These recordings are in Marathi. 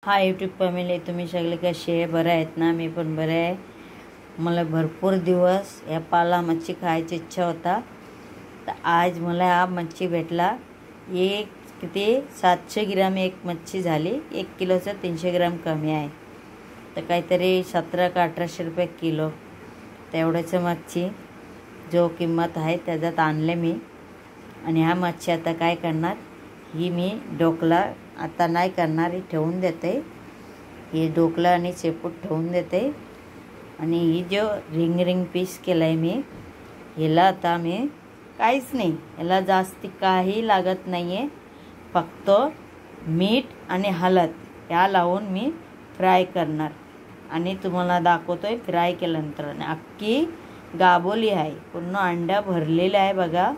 हा यूट्यूब फॅमिली, तुम्ही सगळे कसे आहे? बरं आहेत ना? मी पण बरे आहे. मला भरपूर दिवस या पाला मच्छी खायची इच्छा होता. तर आज मला हा मच्छी भेटला. एक किती 700 ग्राम एक मच्छी झाली. 1 किलोचं 300 ग्राम कमी आहे. तर काहीतरी 1700 का 1800 रुपये किलो तेवढ्याचं मच्छी जो किंमत आहे त्याच्यात आणले मी. आणि हा मच्छी आता काय करणार, ही मी डोकला आता नाही करणार, ही ठेवून देते. हे डोकला आणि शेपूट ठेवून देते. आणि ही जो रिंग पीस केला आहे मी, ह्याला आता मी काहीच नाही, ह्याला जास्ती काही लागत नाही आहे. फक्त मीठ आणि हळद ह्या लावून मी फ्राय करणार. आणि तुम्हाला दाखवतोय फ्राय केल्यानंतर. आणि अख्खी गाबोली आहे, पूर्ण अंड्या भरलेल्या आहे बघा.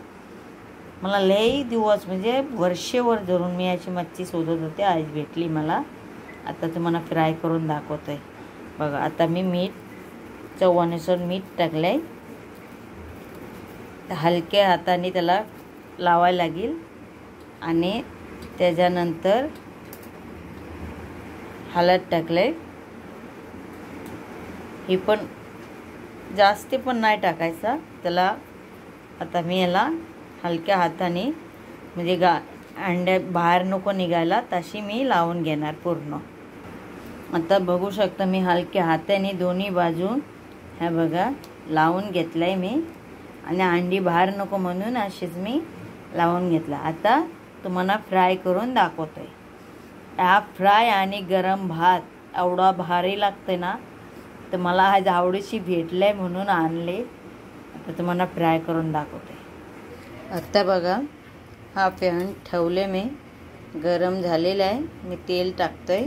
मला लई दिवस म्हणजे वर्षेवर धरून मी अशी मच्छी शोधत होते, आज भेटली मला. आता तुम्हाला फ्राय करून दाखवतोय बघा. आता मी मीठ चव्हानुसार मीठ टाकलं आहे. हलक्या हाताने त्याला लावायला लागेल. आणि त्याच्यानंतर हळद टाकलं आहे. ही पण जास्ती पण नाही टाकायचा त्याला. आता मी याला हलक्या हाताने म्हणजे अंड्या बाहेर नको निघायला तशी मी लावून घेणार पूर्ण. आता बघू शकता मी हलक्या हाताने दोन्ही बाजू ह्या बघा लावून घेतलं आहे मी. आणि अंडी बाहेर नको म्हणून अशीच मी लावून घेतला. आता तुम्हाला फ्राय करून दाखवतोय. हा फ्राय आणि गरम भात एवढा भारी लागते ना. तर मला आज आवडीची भेटलं आहे म्हणून आणले. आता तुम्हाला फ्राय करून दाखवते. आता बघा हा पॅन ठेवले मी, गरम झालेला आहे. मी तेल टाकतोय.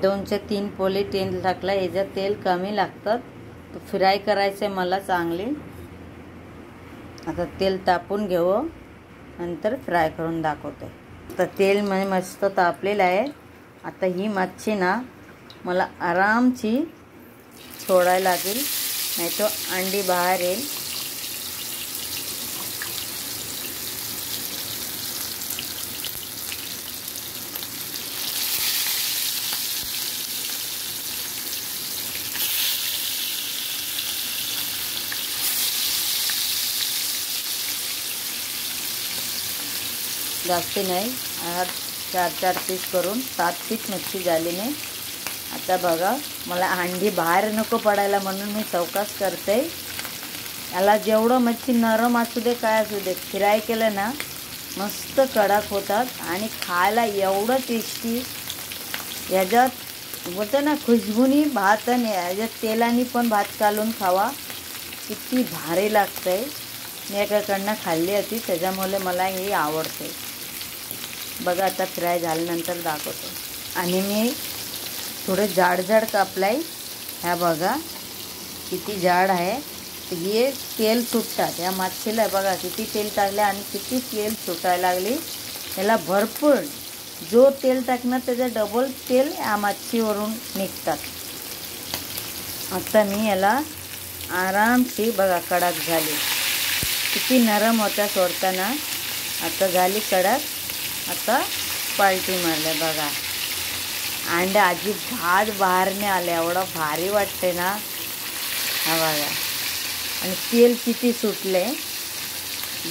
2 ते 3 पोले तेल टाकलं. याच्यात तेल कमी लागतात. तर फ्राय करायचं आहे मला चांगले. आता तेल तापून घेऊ, नंतर फ्राय करून दाखवते. आता तेल म्हणजे मस्त तापलेलं आहे. आता ही मच्छी ना मला आरामची सोडायला लागेल, नाही तो अंडी बाहेर येईल. जास्ती नाही, 4-4 पीस करून 7 पीस मच्छी झाली नाही. आता बघा मला अंडी बाहेर नको पडायला म्हणून मी चौकास करते. याला जेवढं मच्छी नरम असू दे काय असू दे, फ्राय केलं ना मस्त कडक होतात. आणि खायला एवढं टेस्टी. याच्यात बोलतं ना खुशबुनी भात, आणि याच्यात तेलाने पण भात कालून खावा, किती भारी लागतंय. मी एकाकडनं खाल्ली होती त्याच्यामुळे मला हे आवडते. बघा आता फ्राय झाल्यानंतर दाखवतो. आणि मी थोडं जाड कापलाय. ह्या बघा किती जाड आहे. हे तेल सुटतात या मच्छीला. बघा किती तेल टाकले आणि किती तेल सुटायला लागली. याला भरपूर जो तेल टाकणार त्याचं डबल तेल या मच्छीवरून निघतात. आता मी याला आरामशी बघा कडक झाली. किती नरम होत्या सोडताना. आता झाली कडक. आता पालटी मारल्या बघा. अंडा अजिबात बाहेर नाही आले, एवढं भारी वाटते ना. हा बघा. आणि तेल किती सुटले.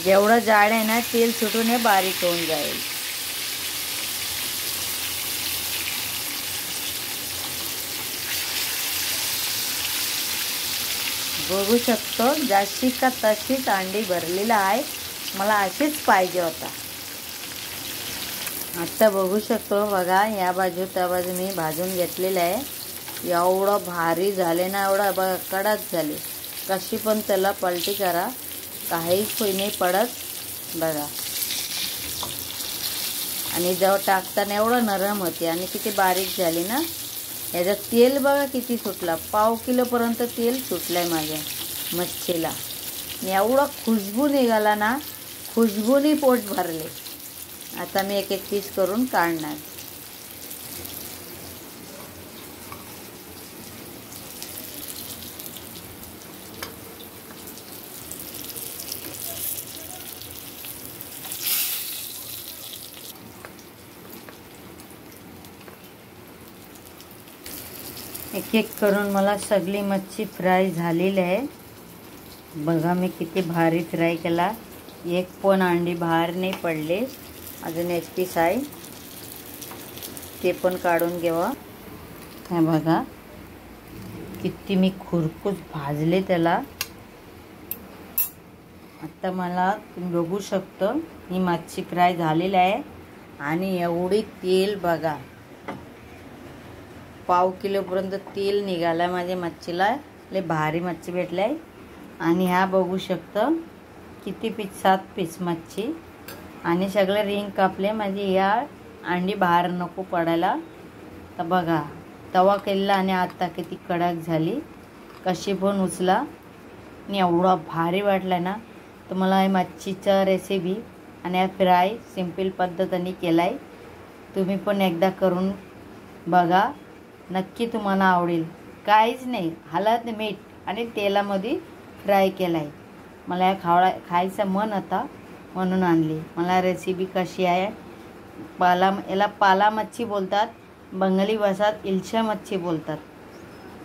जेवढं जाड आहे ना तेल सुटून हे बारीक होऊन जाईल. बघू शकतो जास्ती का तशीच अंडी भरलेला आहे. मला अशीच पाहिजे होता. आता बघू शकतो बघा या बाजू त्या बाजू मी भाजून घेतलेलं आहे. एवढं भारी झाले ना, एवढं बघा कडक झाले. कशी पण त्याला पलटी करा, काही खोई नाही पडत बघा. आणि जेव्हा टाकताना एवढं नरम होते आणि किती बारीक झाली ना. याच्यात तेल बघा किती सुटला. 1/2 किलोपर्यंत तेल सुटलंय माझ्या मच्छीला. आणि एवढं खुशबू निघाला ना, खुशबूनी पोट भरले. आता मी 1-1 पीस करून काढणार. एक एक करून मला सगळी मच्छी फ्राय झालेली आहे। बघा मी किती भारी फ्राय केला, एक पण अंडी बाहेर नाही पडले। अजून एक पीस आहे ते पण काढून घ्यावा। हे बघा किती मी खुरपूस भाजले त्याला। आता मला तुम्ही बघू शकता ही मच्छी फ्राय झालेली आहे आणि एवढी तेल बघा, पाव किलो पर्यंत तेल निघाला माझ्या मच्छीला। लय भारी मच्छी भेटलाय। आणि ह्या बघू शकता किती पीस, 7 पीस मच्छी आणि सगळे रिंग कापले म्हणजे या अंडी बाहेर नको पडायला। तर बघा तवा केला आणि आता किती कडक झाली, कशी पण उचला आणि एवढा भारी वाटला ना। तर मला हे मच्छीचा रेसिपी आणि हा फ्राय सिंपल पद्धतीने केलाय। तुम्ही पण एकदा करून बघा, नक्की तुम्हाला आवडेल। काहीच नाही, हळद मीठ आणि तेलामध्ये फ्राय केलाय। मला खायचं मन होता म्हणून आणली। मला रेसिपी कशी आहे, याला पाला मच्छी बोलतात, बंगाली भाषेत इल्शा मच्छी बोलतात।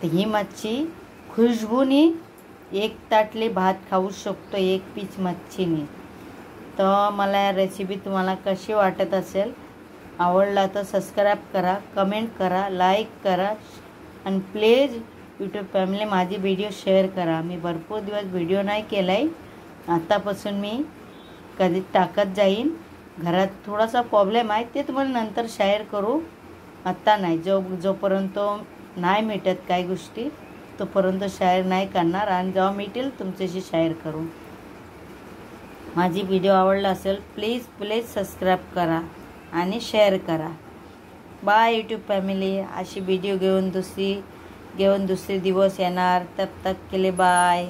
तर ही मच्छी खुशबूनी एक ताटली भात खाऊ शकतो एक पीस मच्छीने। तर मला रेसिपी तुम्हाला कशी वाटत असेल, आवडला तर सबस्क्राईब करा, कमेंट करा, लाईक करा आणि प्लीज यूट्यूब फॅमिली माझी व्हिडिओ शेअर करा। मी भरपूर दिवस व्हिडिओ नाही केलाय, आतापासून मी कधी टाकत जाईन। घरात थोडासा प्रॉब्लेम आहे ते तुम्हाला नंतर शेअर करू, आता नाही। जोपर्यंत नाही मिटत काही गोष्टी तोपर्यंत शेअर नाही करणार आणि जेव्हा मिटेल तुमच्याशी शेअर करू। माझी व्हिडिओ आवडला असेल प्लीज सबस्क्राईब करा आणि शेअर करा। Bye YouTube family. अशी व्हिडिओ घेऊन दुसरे दिवस येणार, तब तक के लिए बाय।